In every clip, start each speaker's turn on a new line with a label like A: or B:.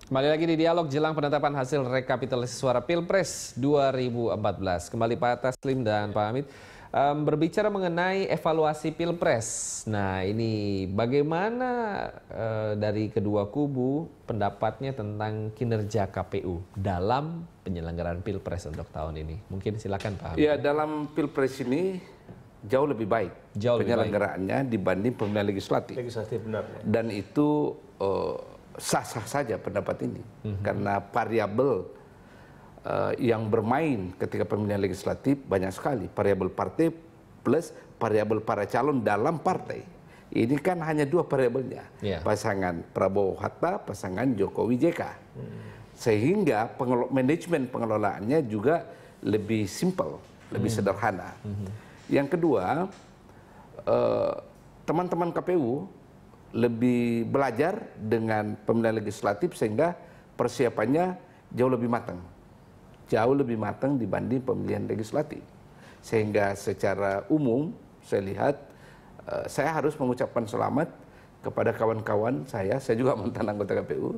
A: Kembali lagi di dialog jelang penetapan hasil rekapitulasi suara Pilpres 2014. Kembali Pak Taslim dan Pak Hamid berbicara mengenai evaluasi Pilpres. Nah ini bagaimana dari kedua kubu pendapatnya tentang kinerja KPU dalam penyelenggaraan Pilpres untuk tahun ini? Mungkin silakan Pak Hamid.
B: Ya, dalam Pilpres ini jauh lebih baik penyelenggaraannya dibanding pemilihan legislatif.
C: Legislatif benar.
B: Dan itu sah-sah saja pendapat ini, karena variabel yang bermain ketika pemilihan legislatif banyak sekali, variabel partai plus variabel para calon dalam partai. Ini kan hanya dua variabelnya, pasangan Prabowo Hatta, pasangan Jokowi JK, sehingga manajemen pengelolaannya juga lebih simpel, lebih sederhana. Yang kedua, teman-teman KPU lebih belajar dengan pemilihan legislatif sehingga persiapannya jauh lebih matang dibanding pemilihan legislatif. Sehingga secara umum saya lihat saya harus mengucapkan selamat kepada kawan-kawan saya juga mantan anggota KPU.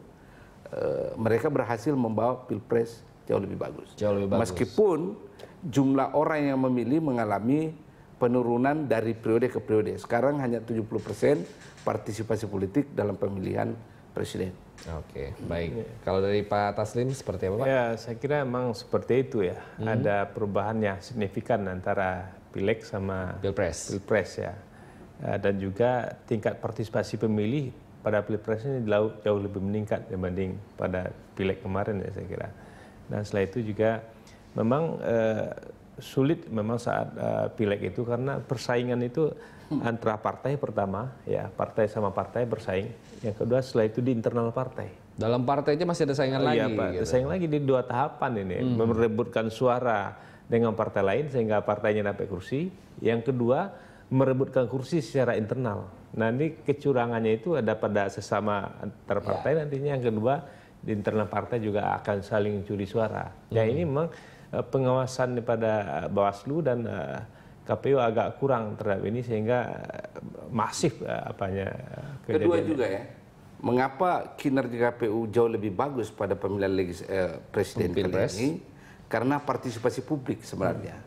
B: Mereka berhasil membawa Pilpres jauh lebih bagus. Meskipun jumlah orang yang memilih mengalami penurunan dari periode ke periode. Sekarang hanya 70% partisipasi politik dalam pemilihan presiden.
A: Oke, baik. Kalau dari Pak Taslim seperti apa Pak?
C: Ya, saya kira memang seperti itu ya. Ada perubahan yang signifikan antara Pileg sama Pilpres ya. Dan juga tingkat partisipasi pemilih pada Pilpres ini jauh lebih meningkat dibanding pada Pileg kemarin ya saya kira. Dan setelah itu juga memang sulit memang saat Pileg itu karena persaingan itu antara partai pertama ya, partai sama partai bersaing. Yang kedua setelah itu di internal partai.
A: Dalam partai aja masih ada saingan lagi.
C: Iya Pak, gitu. Saing lagi di dua tahapan ini, merebutkan suara dengan partai lain sehingga partainya dapat kursi. Yang kedua merebutkan kursi secara internal. Nah ini kecurangannya itu ada pada sesama antar partai nantinya. Yang kedua di internal partai juga akan saling curi suara. Ya ini memang pengawasan pada Bawaslu dan KPU agak kurang terhadap ini sehingga masif
B: Kedua juga ya, mengapa kinerja KPU jauh lebih bagus pada pemilihan presiden kali ini? Karena partisipasi publik sebenarnya,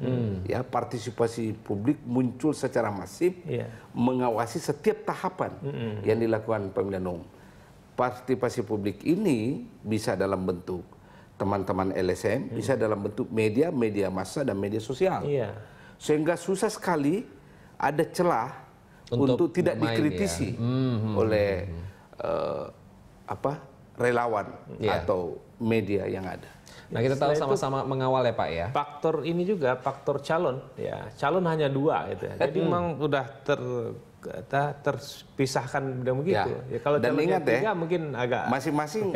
B: ya partisipasi publik muncul secara masif, mengawasi setiap tahapan yang dilakukan pemilihan umum. Partisipasi publik ini bisa dalam bentuk teman-teman LSM, bisa dalam bentuk media massa dan media sosial. Sehingga susah sekali ada celah untuk tidak dikritisi oleh relawan atau media yang ada.
A: Nah kita tahu sama-sama mengawal ya Pak ya.
C: Faktor ini juga faktor calon ya, calon hanya dua gitu ya. Jadi memang udah terpisahkan begitu. Ya, kalau
B: dan ingat
C: tiga, mungkin agak
B: masing-masing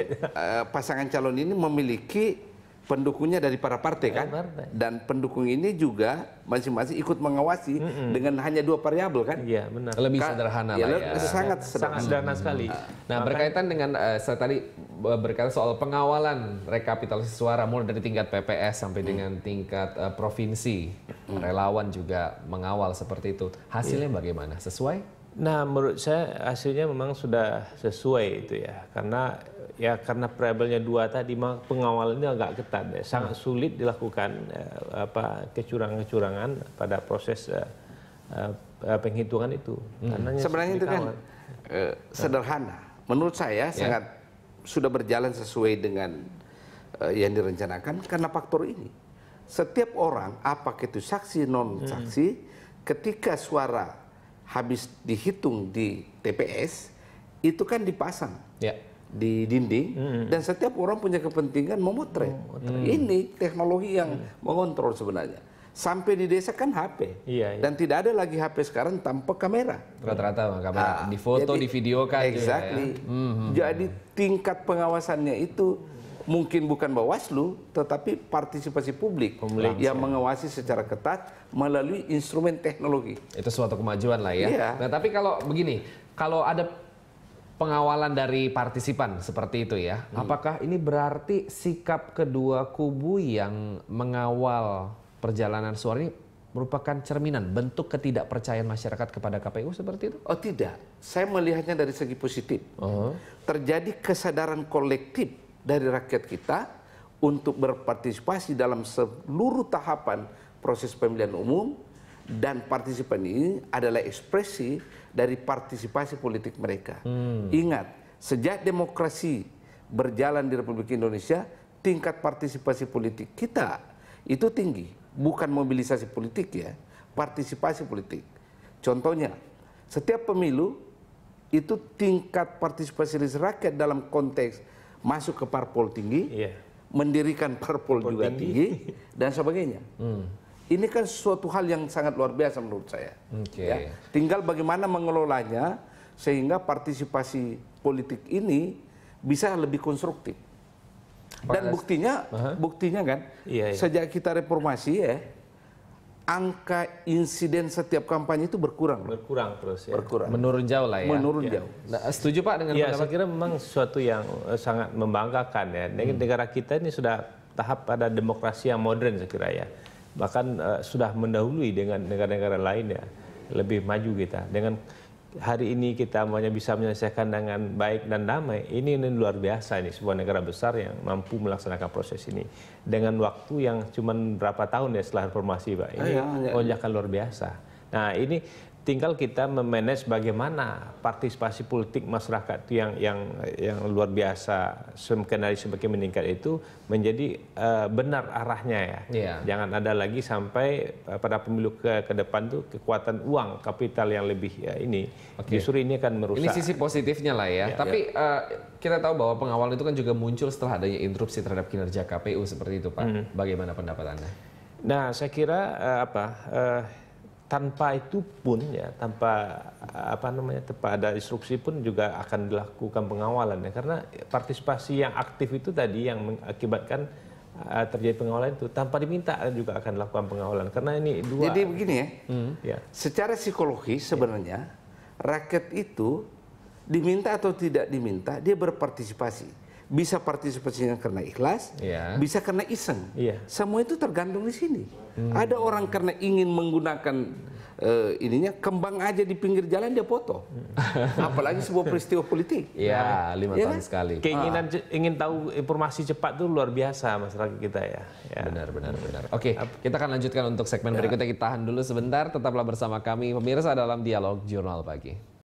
B: pasangan calon ini memiliki pendukungnya dari para partai kan, dan pendukung ini juga masing-masing ikut mengawasi dengan hanya dua variabel kan.
C: Iya benar.
A: Lebih sederhana lah ya.
B: Sangat
C: sederhana sekali.
A: Nah berkaitan dengan saya tadi berkata soal pengawalan rekapitulasi suara mulai dari tingkat PPS sampai dengan tingkat provinsi, relawan juga mengawal seperti itu. Hasilnya bagaimana? Sesuai?
C: Nah menurut saya hasilnya memang sudah sesuai itu ya, karena variabelnya dua tadi pengawalannya agak ketat ya. Sangat sulit dilakukan kecurangan-kecurangan pada proses penghitungan itu.
B: Sebenarnya itu kan sederhana. Menurut saya sangat sudah berjalan sesuai dengan yang direncanakan karena faktor ini. Setiap orang, apakah itu saksi non saksi, ketika suara habis dihitung di TPS itu kan dipasang di dinding dan setiap orang punya kepentingan memotret. Ini teknologi yang mengontrol sebenarnya. Sampai di desa kan HP dan tidak ada lagi HP sekarang tanpa kamera.
A: Rata-rata kamera difoto, divideokan.
B: Exactly. Jadi tingkat pengawasannya itu mungkin bukan Bawaslu, tetapi partisipasi publik yang mengawasi secara ketat melalui instrumen teknologi.
A: Itu suatu kemajuan lah ya. Nah tapi kalau begini, kalau ada pengawalan dari partisipan seperti itu ya, apakah ini berarti sikap kedua kubu yang mengawal perjalanan suara ini merupakan cerminan bentuk ketidakpercayaan masyarakat kepada KPU seperti itu?
B: Oh tidak, saya melihatnya dari segi positif. Terjadi kesadaran kolektif dari rakyat kita untuk berpartisipasi dalam seluruh tahapan proses pemilihan umum, dan partisipan ini adalah ekspresi dari partisipasi politik mereka. Ingat, sejak demokrasi berjalan di Republik Indonesia, tingkat partisipasi politik kita itu tinggi, bukan mobilisasi politik ya, partisipasi politik. Contohnya, setiap pemilu itu tingkat partisipasi rakyat dalam konteks masuk ke parpol tinggi, mendirikan parpol juga tinggi, dan sebagainya. Ini kan suatu hal yang sangat luar biasa menurut saya. Ya. Tinggal bagaimana mengelolanya sehingga partisipasi politik ini bisa lebih konstruktif. Dan buktinya kan, sejak kita reformasi ya, angka insiden setiap kampanye itu berkurang
C: terus ya.
A: Menurun jauh lah ya.
B: Menurun jauh.
A: Nah, setuju Pak dengan pendapat?
C: Saya kira memang sesuatu yang sangat membanggakan ya. Negara kita ini sudah tahap pada demokrasi yang modern saya kira ya. Bahkan sudah mendahului dengan negara-negara lain ya. Lebih maju kita. Dengan hari ini kita bisa menyelesaikan dengan baik dan damai. Ini luar biasa ini, sebuah negara besar yang mampu melaksanakan proses ini dengan waktu yang cuma berapa tahun ya setelah reformasi, Pak. Ini lonjakan luar biasa. Nah, ini tinggal kita memanage bagaimana partisipasi politik masyarakat itu yang luar biasa semakin meningkat itu menjadi benar arahnya ya. Jangan ada lagi sampai pada pemilu ke depan tuh kekuatan uang kapital yang lebih ini. Justru ini akan merusak.
A: Ini sisi positifnya lah ya. Tapi kita tahu bahwa pengawal itu kan juga muncul setelah adanya interupsi terhadap kinerja KPU seperti itu, Pak. Bagaimana pendapat Anda?
C: Nah, saya kira tanpa itu pun ya, tanpa ada instruksi pun juga akan dilakukan pengawalan ya, karena partisipasi yang aktif itu tadi yang mengakibatkan terjadi pengawalan itu tanpa diminta juga akan dilakukan pengawalan, karena ini dua.
B: Jadi begini ya, secara psikologis sebenarnya rakyat itu diminta atau tidak diminta dia berpartisipasi. Bisa partisipasinya karena ikhlas, bisa karena iseng. Semua itu tergantung di sini. Ada orang karena ingin menggunakan ininya, kembang aja di pinggir jalan dia foto. Apalagi sebuah peristiwa politik.
A: 5 tahun sekali.
C: Keinginan ingin tahu informasi cepat itu luar biasa masyarakat kita ya.
A: Benar. Oke, kita akan lanjutkan untuk segmen berikutnya. Kita tahan dulu sebentar. Tetaplah bersama kami pemirsa dalam Dialog Jurnal Pagi.